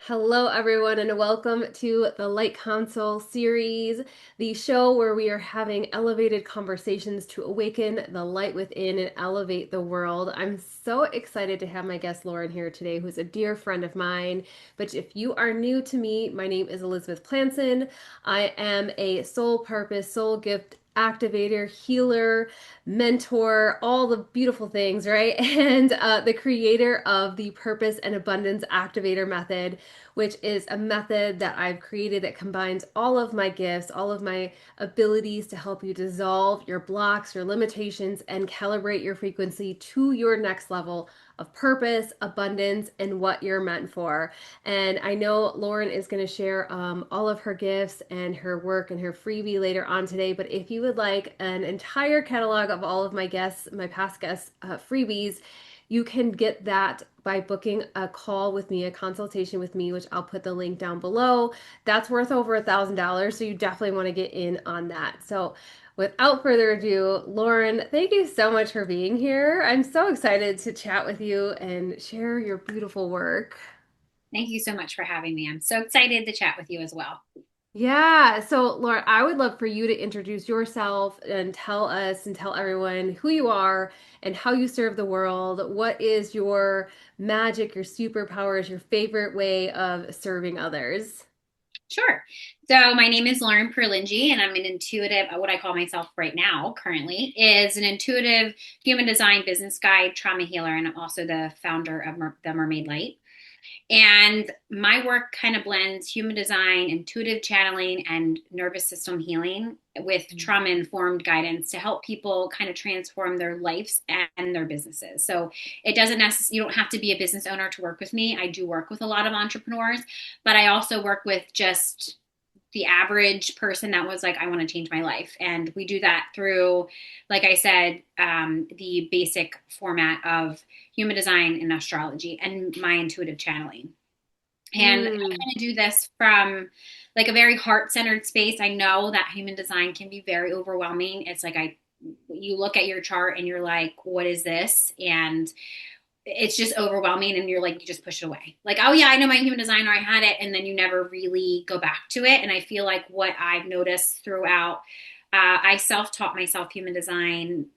Hello, everyone, and welcome to the Light Council series, the show where we are having elevated conversations to awaken the light within and elevate the world. I'm so excited to have my guest Lauren here today, who's a dear friend of mine. But if you are new to me, my name is Elizabeth Planson. I am a soul purpose, soul gift activator, healer, mentor, all the beautiful things, right? And the creator of the Purpose and Abundance Activator Method, which is a method that I've created that combines all of my gifts, all of my abilities to help you dissolve your blocks, your limitations, and calibrate your frequency to your next level of purpose, abundance, and what you're meant for. And I know Lauren is going to share all of her gifts and her work and her freebie later on today. But if you would like an entire catalog of all of my guests, my past guests' freebies, you can get that by booking a call with me, a consultation with me, which I'll put the link down below. That's worth over $1,000. So you definitely want to get in on that. So without further ado, Lauren, thank you so much for being here. I'm so excited to chat with you and share your beautiful work. Thank you so much for having me. I'm so excited to chat with you as well. Yeah. So, Lauren, I would love for you to introduce yourself and tell us and tell everyone who you are and how you serve the world. What is your magic, your superpowers, your favorite way of serving others? Sure. So my name is Lauren Perlingi, and I'm an intuitive, what I call myself right now, currently, is an intuitive human design business guide, trauma healer, and I'm also the founder of the Mermaid Light. And my work kind of blends human design, intuitive channeling, and nervous system healing with trauma informed guidance to help people kind of transform their lives and their businesses. So it doesn't necessarily, you don't have to be a business owner to work with me. I do work with a lot of entrepreneurs, but I also work with just the average person that was like, I want to change my life. And we do that through, like I said, the basic format of human design and astrology and my intuitive channeling. And I Mm. kind of do this from like a very heart centered space. I know that human design can be very overwhelming. It's like you look at your chart and you're like, what is this? And it's just overwhelming and you're like, you just push it away. Like, oh yeah, I know my human design or I had it. And then you never really go back to it. And I feel like what I've noticed throughout, I self-taught myself human design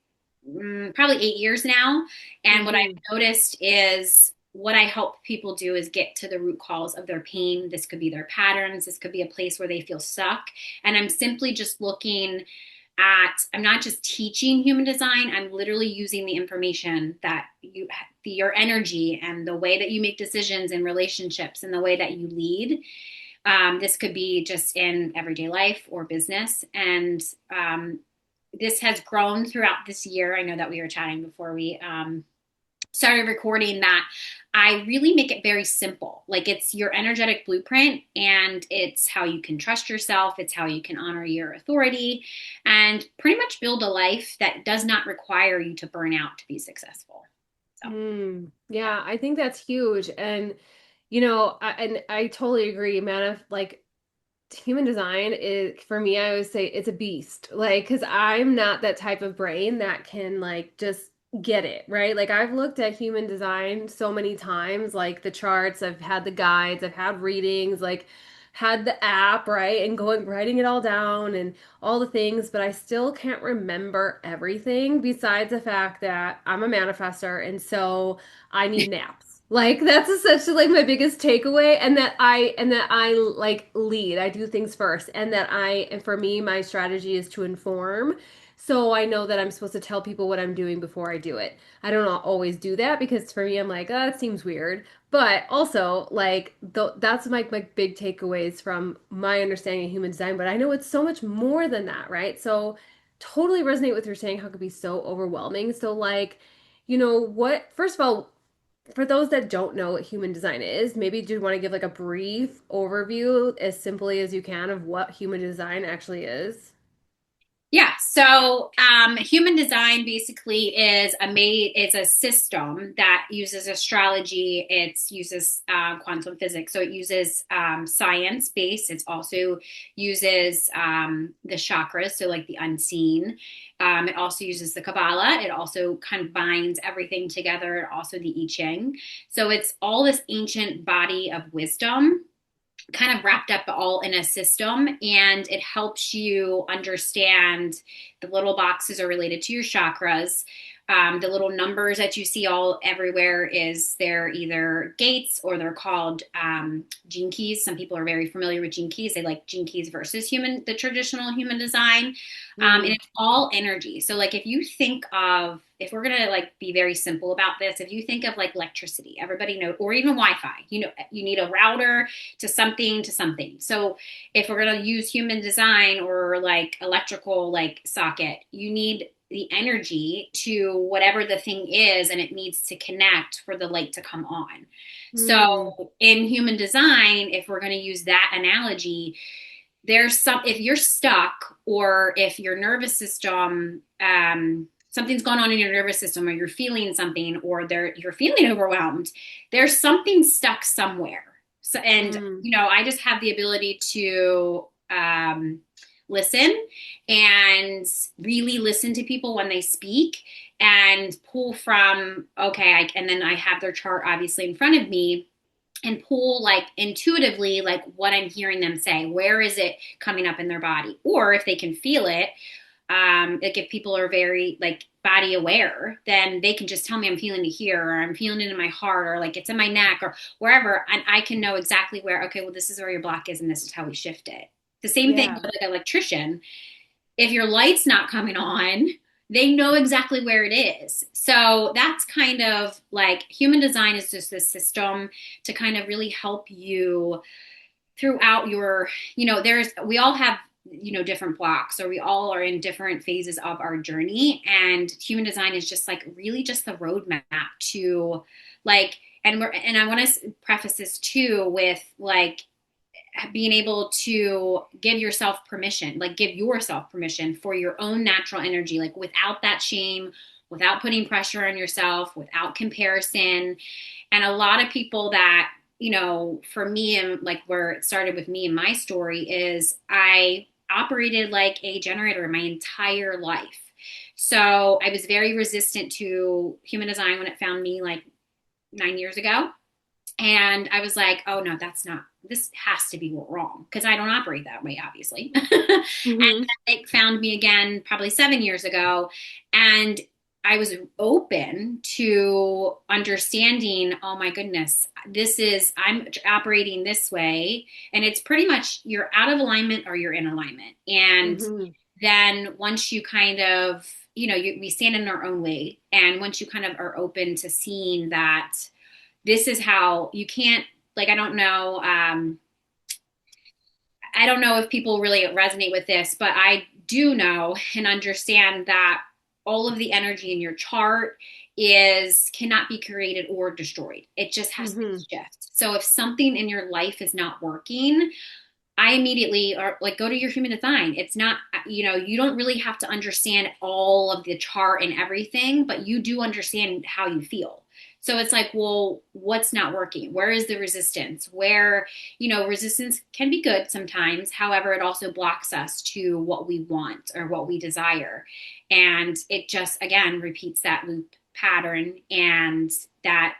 probably 8 years now. And what I've Hmm. noticed is what I help people do is get to the root cause of their pain. This could be their patterns. This could be a place where they feel stuck. And I'm simply just looking I'm not just teaching human design, I'm literally using the information that your energy and the way that you make decisions in relationships and the way that you lead. This could be just in everyday life or business. And this has grown throughout this year. I know that we were chatting before we started recording that I really make it very simple. Like it's your energetic blueprint and it's how you can trust yourself. It's how you can honor your authority and pretty much build a life that does not require you to burn out to be successful. So, Mm. yeah. Yeah, I think that's huge. And, and I totally agree, man. If like human design is for me, I always say it's a beast. Like, because I'm not that type of brain that can like just get it, right? Like I've looked at human design so many times, like the charts, I've had the guides, I've had readings, like had the app, right? And going writing it all down and all the things, but I still can't remember everything besides the fact that I'm a manifester and so I need naps. Like that's essentially like my biggest takeaway, and that I like lead. I do things first, and for me, my strategy is to inform. So I know that I'm supposed to tell people what I'm doing before I do it. I don't always do that because for me, I'm like, oh, it seems weird. But also, like, that's my big takeaways from my understanding of human design. But I know it's so much more than that, right? So totally resonate with your saying how it could be so overwhelming. So like, what, first of all, for those that don't know what human design is, maybe do you want to give like a brief overview as simply as you can of what human design actually is? Yeah. So, human design basically is a system that uses astrology. It uses quantum physics. So it uses science base. It also uses the chakras, so like the unseen. It also uses the Kabbalah. It also combines everything together. Also the I Ching. So it's all this ancient body of wisdom kind of wrapped up all in a system, and it helps you understand the little boxes are related to your chakras. The little numbers that you see all everywhere is they're either gates or they're called gene keys. Some people are very familiar with gene keys. They like gene keys versus the traditional human design. And Mm. it's all energy. So like if you think of, if we're gonna like be very simple about this, if you think of like electricity, everybody knows, or even Wi-Fi, you need a router to something to something. So if we're going to use human design or like electrical like socket, you need the energy to whatever the thing is, and it needs to connect for the light to come on. Mm. So in human design, if we're going to use that analogy, there's some, if you're stuck or if your nervous system, something's going on in your nervous system, or you're feeling something, or you're feeling overwhelmed, there's something stuck somewhere. So, and Mm. I just have the ability to listen and really listen to people when they speak and pull from, okay, and then I have their chart obviously in front of me, and pull like intuitively like what I'm hearing them say. Where is it coming up in their body? Or if they can feel it, like if people are very like body aware, then they can just tell me I'm feeling it here, or I'm feeling it in my heart, or like it's in my neck, or wherever, and I can know exactly where. Okay, well this is where your block is, and this is how we shift it. The same thing Yeah. with like an electrician. If your light's not coming on, they know exactly where it is. So that's kind of like human design is just this system to kind of really help you throughout your, we all have, different blocks, or we all are in different phases of our journey. And human design is just like really just the roadmap to like, and I want to preface this too with like, being able to give yourself permission for your own natural energy, like without that shame, without putting pressure on yourself, without comparison. And a lot of people that, for me, and like where it started with me and my story is I operated like a generator my entire life. So I was very resistant to human design when it found me like 9 years ago. And I was like, oh no, this has to be wrong because I don't operate that way, obviously. And Hmm. they found me again probably 7 years ago. And I was open to understanding, oh my goodness, I'm operating this way. And it's pretty much you're out of alignment or you're in alignment. And Hmm. then once you kind of, we stand in our own way. And once you kind of are open to seeing that this is how you can't, like, I don't know if people really resonate with this, but I do know and understand that all of the energy in your chart is cannot be created or destroyed. It just has to Hmm. shift. So if something in your life is not working, I immediately or like go to your human design. It's not, you don't really have to understand all of the chart and everything, but you do understand how you feel. So it's like, well, what's not working? Where is the resistance? Where, resistance can be good sometimes. However, it also blocks us to what we want or what we desire. And it just, again, repeats that loop pattern. And that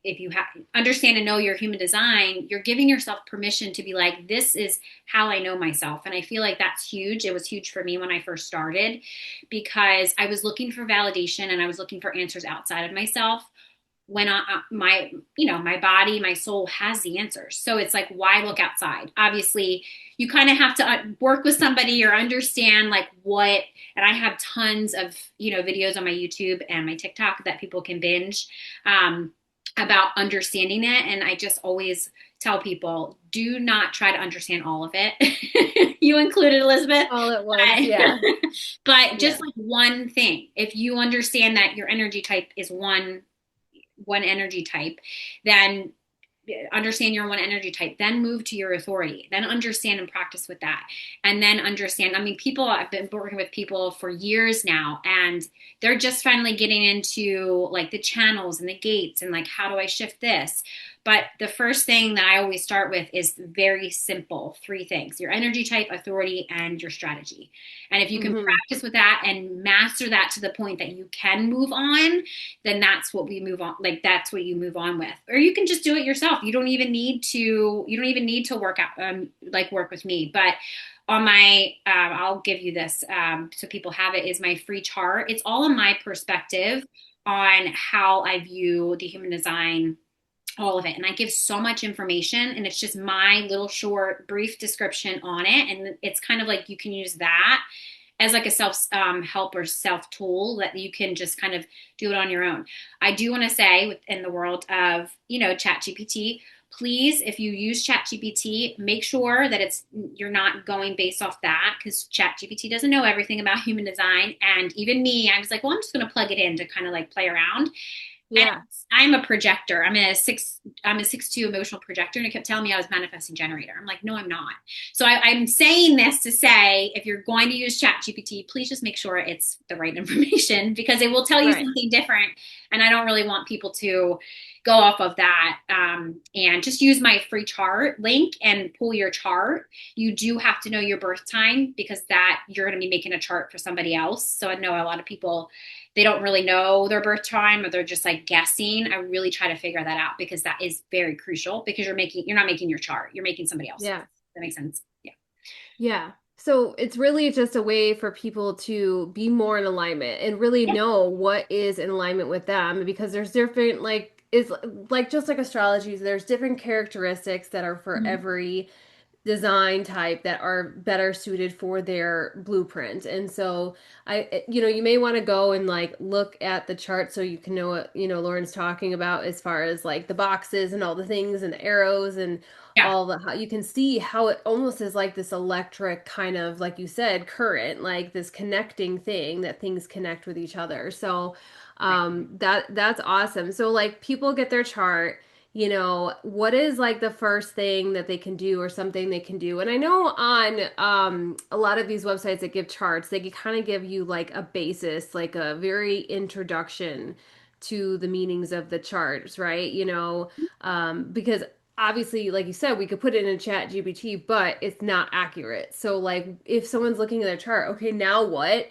if you understand and know your human design, you're giving yourself permission to be like, this is how I know myself. And I feel like that's huge. It was huge for me when I first started because I was looking for validation and I was looking for answers outside of myself when my body, my soul has the answers. So it's like, why look outside? Obviously, you kind of have to work with somebody or understand like what, and I have tons of, videos on my YouTube and my TikTok that people can binge. About understanding it. And I just always tell people do not try to understand all of it. You included, Elizabeth. All at once. Yeah. But Yeah. just like one thing, if you understand that your energy type is one energy type, then understand your one energy type, then move to your authority, then understand and practice with that. And then understand, I mean, people, I've been working with people for years now, and they're just finally getting into like the channels and the gates and like, how do I shift this? But the first thing that I always start with is very simple three things: your energy type, authority, and your strategy. And if you can Mm-hmm. practice with that and master that to the point that you can move on, then that's what we move on. Like that's what you move on with. Or you can just do it yourself. You don't even need to work out, like work with me. But on my, I'll give you this, so people have it, is my free chart. It's all in my perspective on how I view the human design, all of it. And I give so much information, and it's just my little short, brief description on it. And it's kind of like you can use that as like a self help or self tool that you can just kind of do it on your own. I do want to say, within the world of, chat GPT, please, if you use chat GPT, make sure that you're not going based off that, because chat GPT doesn't know everything about human design. And even me, I was like, well, I'm just going to plug it in to kind of like play around. And Yeah. I'm a projector. I'm a 6'2" emotional projector. And it kept telling me I was manifesting generator. I'm like, no, I'm not. So I'm saying this to say, if you're going to use chat GPT, please just make sure it's the right information, because it will tell you Right. something different. And I don't really want people to go off of that. And just use my free chart link and pull your chart. You do have to know your birth time, because that you're going to be making a chart for somebody else. So I know a lot of people, they don't really know their birth time, or they're just like guessing. I really try to figure that out, because that is very crucial, because you're not making your chart, you're making somebody else's. Yeah. That makes sense. Yeah. Yeah. So it's really just a way for people to be more in alignment and really Yeah. know what is in alignment with them, because there's different, like, it's like just like astrology, there's different characteristics that are for Mhm. every design type that are better suited for their blueprint. And so you may want to go and like look at the chart so you can know what, Lauren's talking about as far as like the boxes and all the things and the arrows and Yeah. all the how you can see how it almost is like this electric kind of, like you said, current, like this connecting thing that things connect with each other. So Right. that's awesome. So like people get their chart, what is like the first thing that they can do or something they can do? And I know on a lot of these websites that give charts, they can kind of give you like a basis, like a very introduction to the meanings of the charts, right? Because obviously, like you said, we could put it in a chat GPT, but it's not accurate. So like if someone's looking at their chart, okay, now what?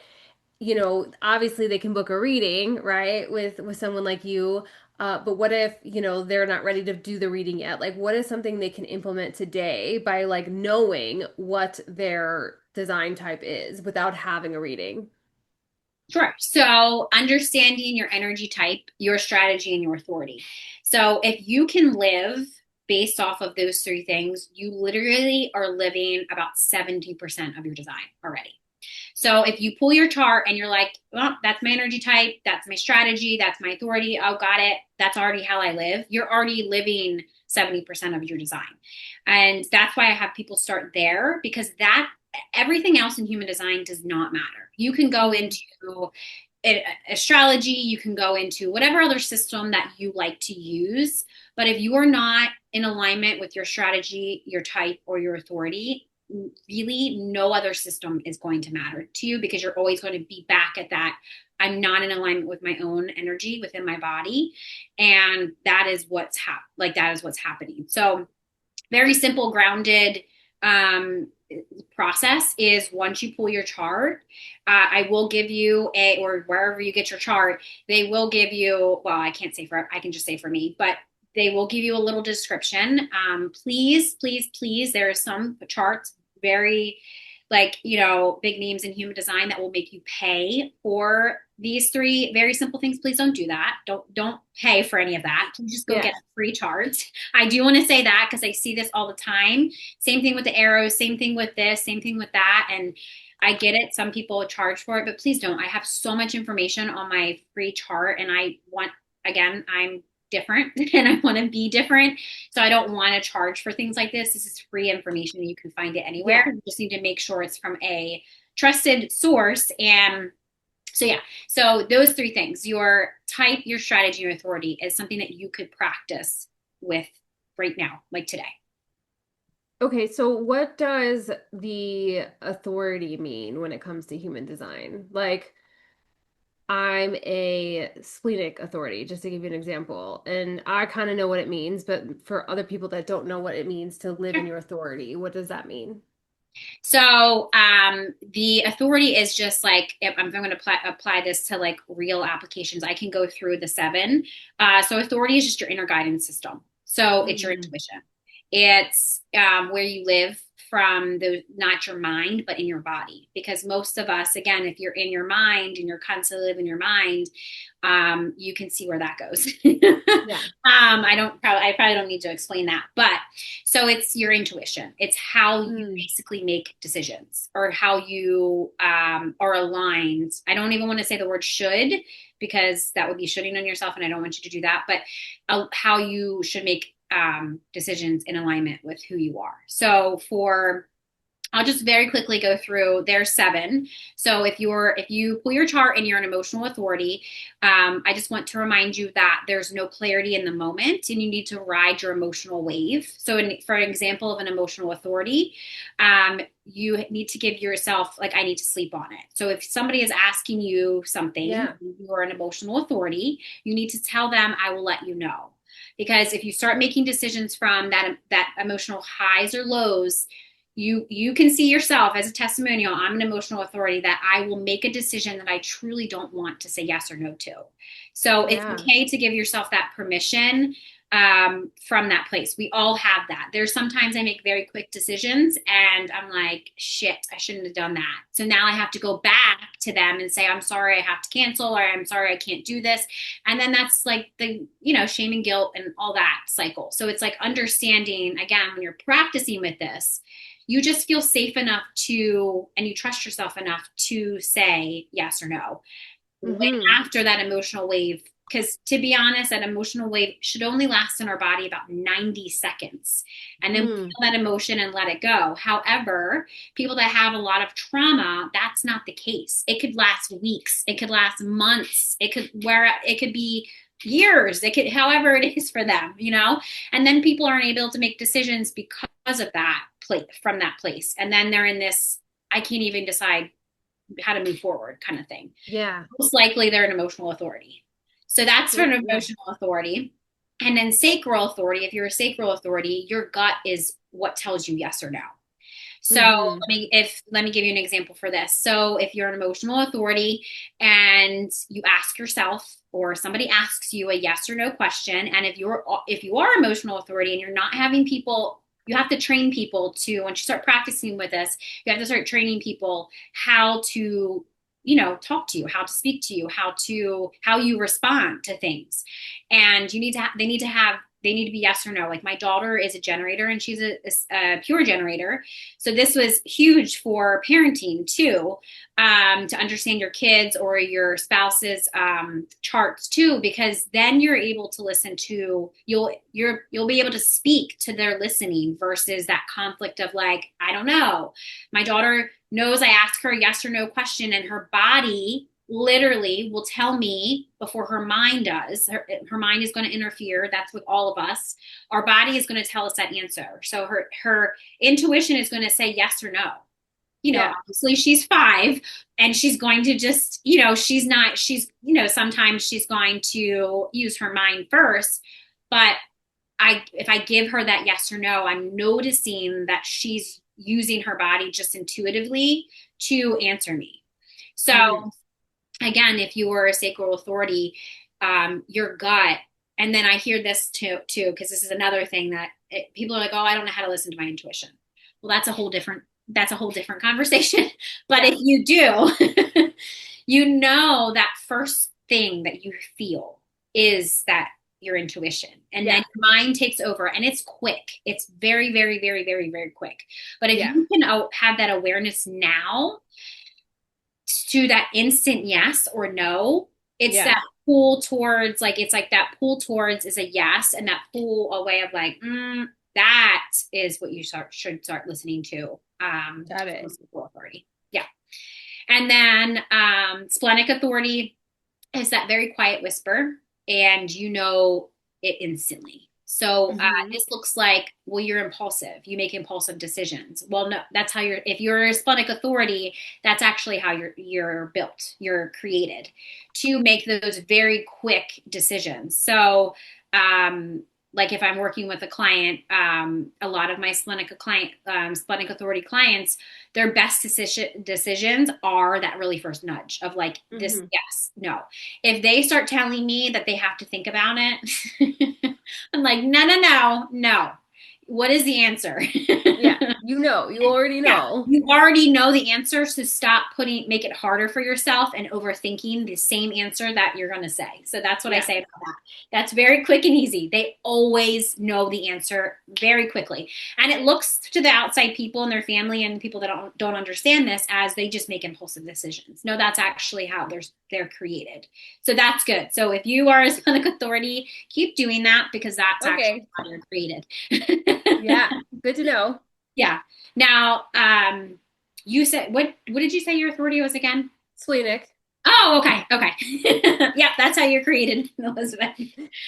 Obviously they can book a reading, right, with someone like you. But what if, they're not ready to do the reading yet? Like, what is something they can implement today by like knowing what their design type is without having a reading? Sure. So understanding your energy type, your strategy, and your authority. So if you can live based off of those three things, you literally are living about 70% of your design already. So if you pull your chart and you're like, well, that's my energy type, that's my strategy, that's my authority, oh, got it, that's already how I live, you're already living 70% of your design. And that's why I have people start there, because that everything else in human design does not matter. You can go Mhm. into astrology, you can go into whatever other system that you like to use. But if you are not in alignment with your strategy, your type, or your authority, really no other system is going to matter to you, because you're always going to be back at that. I'm not in alignment with my own energy within my body. And that is that is what's happening. So very simple, grounded um, process is, once you pull your chart, I will give you or wherever you get your chart, they will give you, well, I can just say for me, but they will give you a little description. Please, please, please, there are some charts, very like, big names in human design, that will make you pay for these three very simple things. Please don't do that. Don't pay for any of that. Please just go get Yeah. a free chart. I do want to say that, because I see this all the time. Same thing with the arrows, same thing with this, same thing with that. And I get it. Some people charge for it, but please don't. I have so much information on my free chart, and again, I'm different and I want to be different. So I don't want to charge for things like this. This is free information. You can find it anywhere. Yeah. You just need to make sure it's from a trusted source. And so, yeah. So those three things: your type, your strategy, your authority, is something that you could practice with. right now, like today. Okay, so what does the authority mean when it comes to human design? Like, I'm a splenic authority, just to give you an example. And I kind of know what it means, but for other people that don't know what it means to live in your authority, what does that mean? So the authority is just like, if I'm going to apply this to like real applications, I can go through the seven. So authority is just your inner guidance system. So it's your Mm, intuition. It's where you live from the not your mind, but in your body. Because most of us, again, if you're in your mind and you're constantly living in your mind, you can see where that goes. yeah. I probably don't need to explain that, but so it's your intuition. It's how you Mm, basically make decisions or how you are aligned. I don't even want to say the word should because that would be shooting on yourself, and I don't want you to do that. But how you should make decisions in alignment with who you are. So for I'll just very quickly go through. There's seven. So if you pull your chart and you're an emotional authority, I just want to remind you that there's no clarity in the moment, and you need to ride your emotional wave. So, for an example of an emotional authority, you need to give yourself like I need to sleep on it. So, if somebody is asking you something, yeah. you're an emotional authority. You need to tell them, "I will let you know." Because if you start making decisions from that emotional highs or lows, you can see yourself as a testimonial. I'm an emotional authority that I will make a decision that I truly don't want to say yes or no to. So it's Yeah. okay to give yourself that permission from that place. We all have that. There's sometimes I make very quick decisions and I'm like, shit, I shouldn't have done that. So now I have to go back to them and say, I'm sorry, I have to cancel, or I'm sorry, I can't do this. And then that's like the, shame and guilt and all that cycle. So it's like understanding, again, when you're practicing with this, you just feel safe enough to, and you trust yourself enough to say yes or no. When Mm-hmm. after that emotional wave, because to be honest, that emotional wave should only last in our body about 90 seconds. And then we Mm, feel that emotion and let it go. However, people that have a lot of trauma, that's not the case. It could last weeks, it could last months, it could be years, it could however it is for them. And then people aren't able to make decisions because of that place from that place. And then they're in this, I can't even decide how to move forward kind of thing. yeah. Most likely they're an emotional authority. So that's for Good. an Yeah. emotional authority. And then sacral authority, if you're a sacral authority, your gut is what tells you yes or no. So Mm-hmm. let me give you an example for this. So if you're an emotional authority and you ask yourself or somebody asks you a yes or no question, and if you are emotional authority and you're not having people, you have to train people to, once you start practicing with this, you have to start training people how to talk to you, how to speak to you, how you respond to things. And they need to be yes or no. Like my daughter is a generator and she's a pure generator. So this was huge for parenting too, to understand your kids or your spouse's charts too, because then you're able to listen to you'll be able to speak to their listening versus that conflict of like, I don't know. My daughter knows I ask her a yes or no question and her body literally will tell me before her mind does. Her mind is going to interfere. That's with all of us. Our body is going to tell us that answer. So her intuition is going to say yes or no. Yeah. Obviously she's 5 and she's going to just, sometimes she's going to use her mind first. But if I give her that yes or no, I'm noticing that she's using her body just intuitively to answer me. So Mm-hmm. again, if you were a sacral authority, your gut, and then I hear this too, because this is another thing that people are like, oh, I don't know how to listen to my intuition. Well, that's a whole different conversation. But Yeah. if you do, you know that first thing that you feel is that your intuition. And then Yeah. your mind takes over and it's quick. It's very, very, very, very, very quick. But if Yeah. you can have that awareness now, to that instant yes or no, it's Yeah. that pull towards, like, it's like that pull towards is a yes, and that pull away of like, that is what you should start listening to. Got it. Authority. Yeah. And then splenic authority is that very quiet whisper, and you know it instantly. So Hmm. this looks like, well, you're impulsive. You make impulsive decisions. Well, no, that's how if you're a splenic authority, that's actually how you're built. You're created to make those very quick decisions. So, um, like if I'm working with a client, a lot of my splenic authority clients, their best decisions are that really first nudge of like this, Hmm. yes, no. If they start telling me that they have to think about it, I'm like, no, no, no, no. What is the answer? Yeah, you already Yeah, know. you already know the answer, so stop make it harder for yourself and overthinking the same answer that you're going to say. So that's what I Yeah. say about that. That's very quick and easy. They always know the answer very quickly. And it looks to the outside people and their family and people that don't understand this as they just make impulsive decisions. No, that's actually how they're created. So that's good. So if you are a sonic authority, keep doing that because that's actually Okay. how you're created. Yeah. Good to know. Yeah. Now, you said what did you say your authority was again? Splenic. Oh, okay, okay. Yeah, that's how you're created, Elizabeth.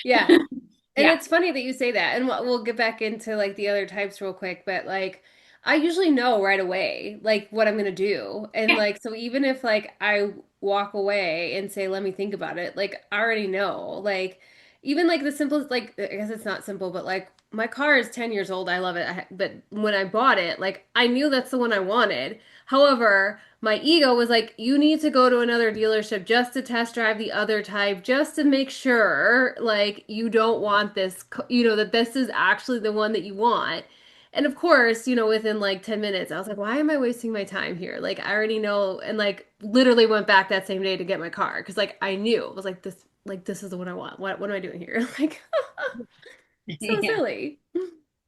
Yeah. And Yeah. it's funny that you say that, and we'll get back into like the other types real quick, but like I usually know right away like what I'm gonna do. And Yeah. like so even if like I walk away and say, let me think about it, like I already know. Like even like the simplest like I guess it's not simple, but like my car is 10 years old. I love it. But when I bought it, like I knew that's the one I wanted. However, my ego was like, you need to go to another dealership just to test drive the other type, just to make sure, like, you don't want this, that this is actually the one that you want. And of course, within like 10 minutes, I was like, why am I wasting my time here? Like, I already know. And like, literally went back that same day to get my car because, like, I knew. I was like, this is the one I want. What am I doing here? Like, so Yeah. silly.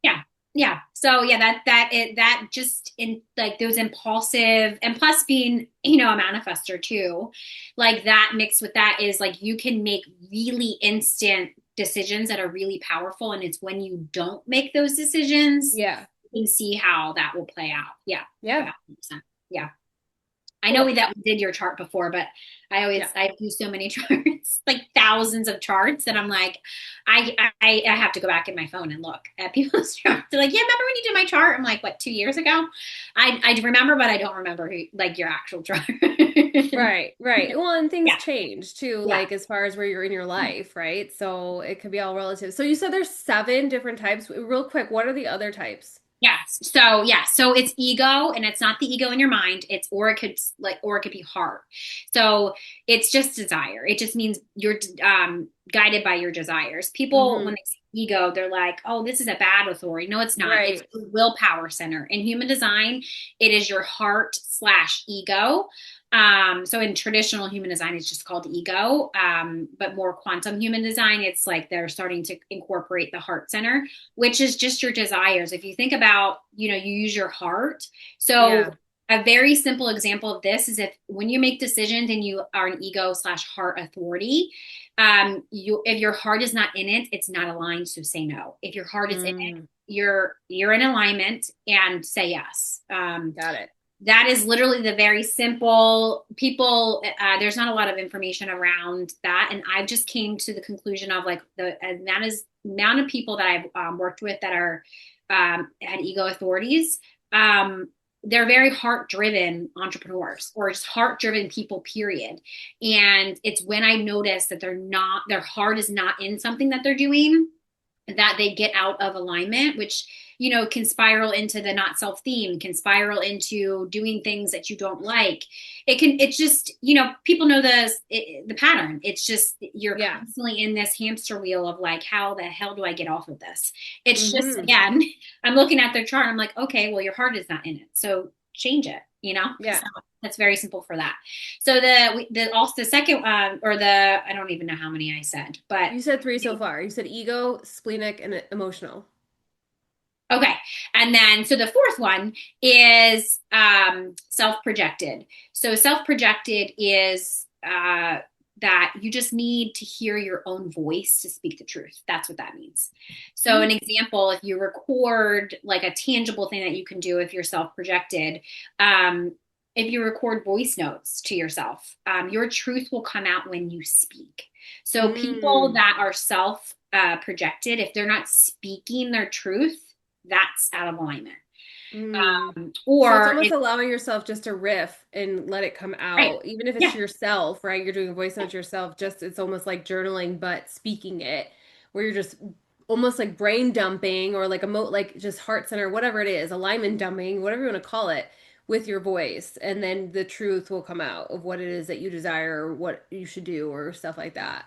Yeah. Yeah. So yeah, that just in like those impulsive and plus being, a manifester too, like that mixed with that is like you can make really instant decisions that are really powerful. And it's when you don't make those decisions, Yeah. you can see how that will play out. Yeah. Yeah. 100%. Yeah. I know Cool. that we did your chart before, but Yeah. I do so many charts, like thousands of charts, and I'm like, I have to go back in my phone and look at people's charts. They're like, yeah, remember when you did my chart? I'm like, what, 2 years ago? I remember, but I don't remember who like your actual chart. Right, right. Well, and things Yeah, change too, yeah. like as far as where you're in your life, right? So it could be all relative. So you said there's seven different types. Real quick, what are the other types? Yes. So yeah. So it's ego, and it's not the ego in your mind. Or it could be heart. So it's just desire. It just means you're guided by your desires. People, when Mm-hmm. they say ego, they're like, "Oh, this is a bad authority." No, it's not. It's Right. the willpower center. In human design, it is your heart slash ego. So in traditional human design, it's just called ego. But more quantum human design, it's like they're starting to incorporate the heart center, which is just your desires. If you think about, you use your heart. So Yeah. a very simple example of this is when you make decisions and you are an ego slash heart authority, if your heart is not in it, it's not aligned. So say no. If your heart is in it, Mm, you're in alignment and say yes. got it. That is literally the very simple people. There's not a lot of information around that, and I just came to the conclusion of like amount of people that I've worked with that are had ego authorities. They're very heart driven entrepreneurs or just heart driven people, period. And it's when I notice that their heart is not in something that they're doing, that they get out of alignment, which can spiral into the not self theme, can spiral into doing things that you don't like. It's just, people know the pattern. It's just you're Yeah. constantly in this hamster wheel of like, how the hell do I get off of this? It's just, Mm-hmm. again, I'm looking at their chart, I'm like, okay, well, your heart is not in it, so change it. So Yeah. that's very simple for that. So the second or the I don't even know how many I said, but You said three so far. You said ego, splenic, and emotional. okay. And then, so the fourth one is self projected. So, self projected is that you just need to hear your own voice to speak the truth. That's what that means. So, an Mm. example, if you record like a tangible thing that you can do if you're self projected, if you record voice notes to yourself, your truth will come out when you speak. So, people Mm. that are self projected, if they're not speaking their truth, that's out of alignment. Mm. So it's Or almost if, allowing yourself just to riff and let it come right, out, even if it's yeah, to yourself, right? You're doing a voice note to yourself, just it's almost like journaling, but speaking it, where you're just almost like brain dumping or like like just heart center, whatever it is, alignment dumping, whatever you want to call it, with your voice, and then the truth will come out of what it is that you desire or what you should do or stuff like that.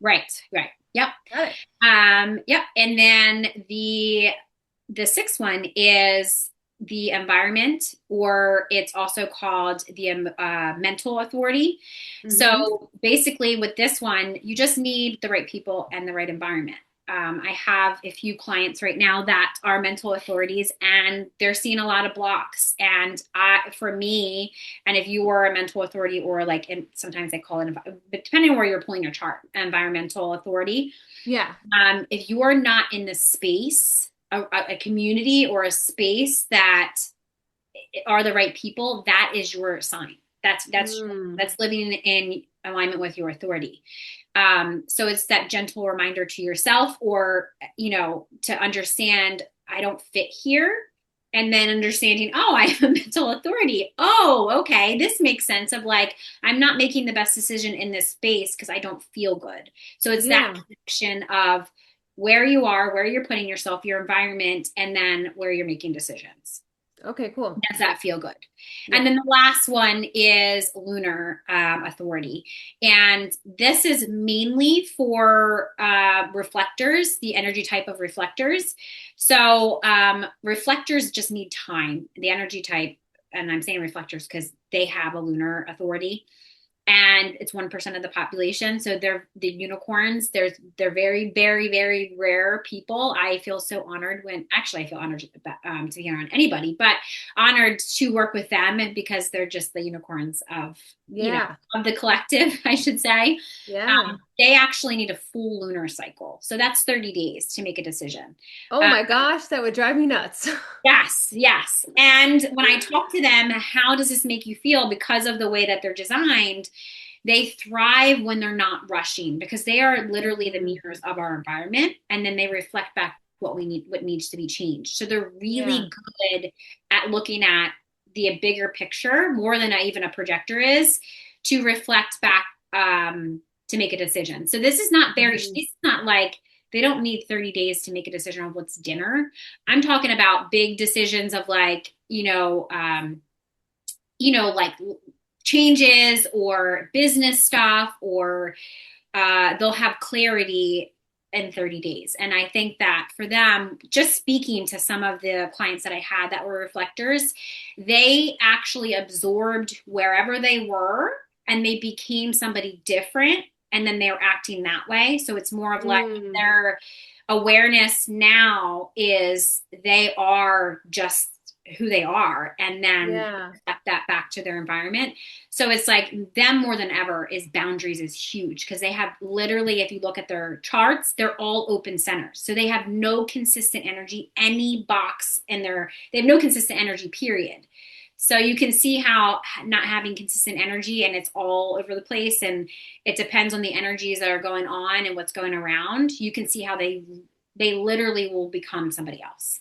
right, right. Yep. Got it. Yep. And then the sixth one is the environment, or it's also called the mental authority. Mm-hmm. So basically, with this one, you just need the right people and the right environment. I have a few clients right now that are mental authorities, and they're seeing a lot of blocks. And for me, and if you are a mental authority, or like, and sometimes they call it, but depending on where you're pulling your chart, environmental authority, Yeah. if you are not in the space, a community or a space that are the right people, that is your sign. Mm. That's living in alignment with your authority. So it's that gentle reminder to yourself, or to understand, I don't fit here. And then understanding, oh, I have a mental authority. Oh, okay, this makes sense. Of like, I'm not making the best decision in this space because I don't feel good. So it's that Yeah. connection of where you are, where you're putting yourself, your environment, and then where you're making decisions. Okay, cool. Does that feel good? And Yeah. then the last one is lunar authority. And this is mainly for reflectors, the energy type of reflectors. So reflectors just need time. The energy type, and I'm saying reflectors because they have a lunar authority, and it's 1% of the population. So they're the unicorns. They're very, very, very rare people. I feel so honored when, actually, I feel honored to be around anybody, but honored to work with them because they're just the unicorns of, Yeah. of the collective, I should say. Yeah. They actually need a full lunar cycle. So that's 30 days to make a decision. Oh Uh, my gosh, that would drive me nuts. Yes, yes. And when I talk to them, how does this make you feel? Because of the way that they're designed, they thrive when they're not rushing, because they are literally the Mm. mirrors of our environment, and then they reflect back what we need, what needs to be changed. So they're Yeah. really good at looking at the bigger picture more than even a projector is, to reflect back, to make a decision. So this is not very, this Mhm. is not like, they don't need 30 days to make a decision on what's dinner. I'm talking about big decisions of like, like changes or business stuff, or they'll have clarity in 30 days. And I think that for them, just speaking to some of the clients that I had that were reflectors, they actually absorbed wherever they were, and they became somebody different. And then they're acting that way. So it's more of like Mm. their awareness now is they are just who they are, and then Yeah. reflect that back to their environment. So it's like them more than ever is boundaries is huge, because they have literally, if you look at their charts, they're all open centers. So they have no consistent energy, any box in their, they have no consistent energy, period. So you can see how not having consistent energy, and it's all over the place, and it depends on the energies that are going on and what's going around. You can see how they literally will become somebody else.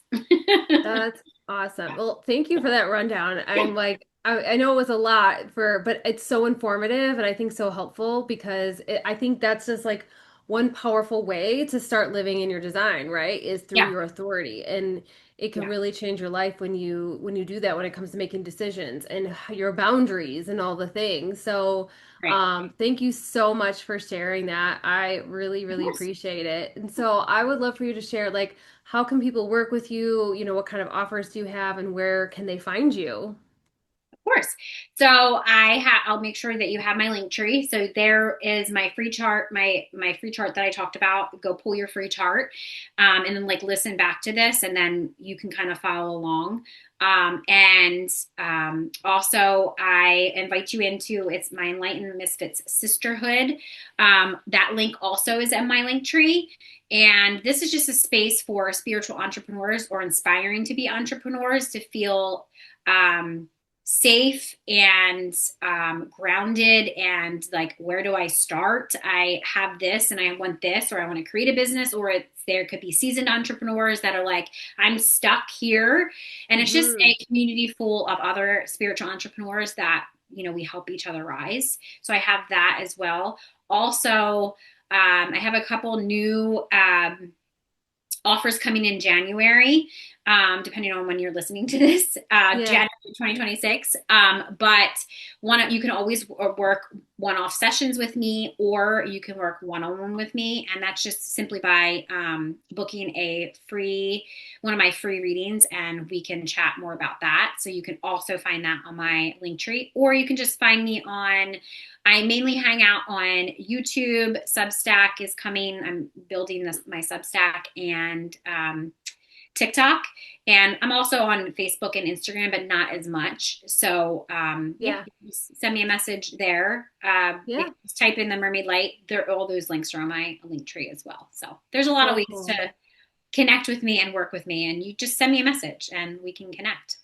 That's awesome. Well, thank you for that rundown. I'm like, I know it was a lot but it's so informative and I think so helpful because I think that's just like one powerful way to start living in your design, right? Is through Yeah, your authority. And it can yeah, really change your life when you do that when it comes to making decisions and your boundaries and all the things. So, right. thank you so much for sharing that. I really, Of really course. appreciate it. And so I would love for you to share like how can people work with you? You know, what kind of offers do you have and where can they find you? Of course. So I'll make sure that you have my link tree. So there is my free chart, my free chart that I talked about. Go pull your free chart, and then like listen back to this, and then you can kind of follow along. And Also, I invite you into, it's my Enlightened Misfits Sisterhood. That link also is in my link tree. And this is just a space for spiritual entrepreneurs or inspiring to be entrepreneurs to feel safe and grounded and like, where do I start? I have this and I want this, or I want to create a business, or there could be seasoned entrepreneurs that are like, I'm stuck here. And it's just Hmm. a community full of other spiritual entrepreneurs that, we help each other rise. So I have that as well. Also, I have a couple new offers coming in January, depending on when you're listening to this, Yeah. January 2026. But you can always work one-off sessions with me, or you can work one-on-one with me, and that's just simply by booking one of my free readings, and we can chat more about that. So you can also find that on my link tree, or you can just find me on. I mainly hang out on YouTube. Substack is coming. I'm building my Substack and TikTok. And I'm also on Facebook and Instagram, but not as much. So, yeah, Yeah. just send me a message there. If Yeah. you just type in the Mermaid Light, all those links are on my link tree as well. So there's a lot of So ways cool. to connect with me and work with me. And you just send me a message and we can connect.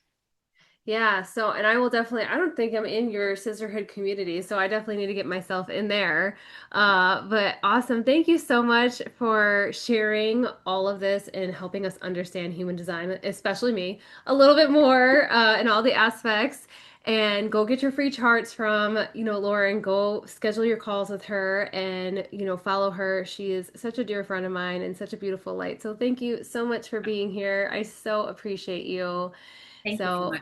Yeah, so and I will definitely, I don't think I'm in your sisterhood community, so I definitely need to get myself in there. But awesome. Thank you so much for sharing all of this and helping us understand human design, especially me, a little bit more in all the aspects. And go get your free charts from, Lauren. Go schedule your calls with her and, follow her. She is such a dear friend of mine and such a beautiful light. So thank you so much for being here. I so appreciate you. Thank you so So much.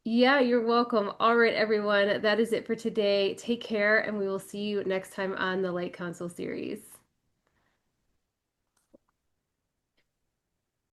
yeah, you're welcome. All right, everyone. That is it for today. Take care, and we will see you next time on the Light Council series.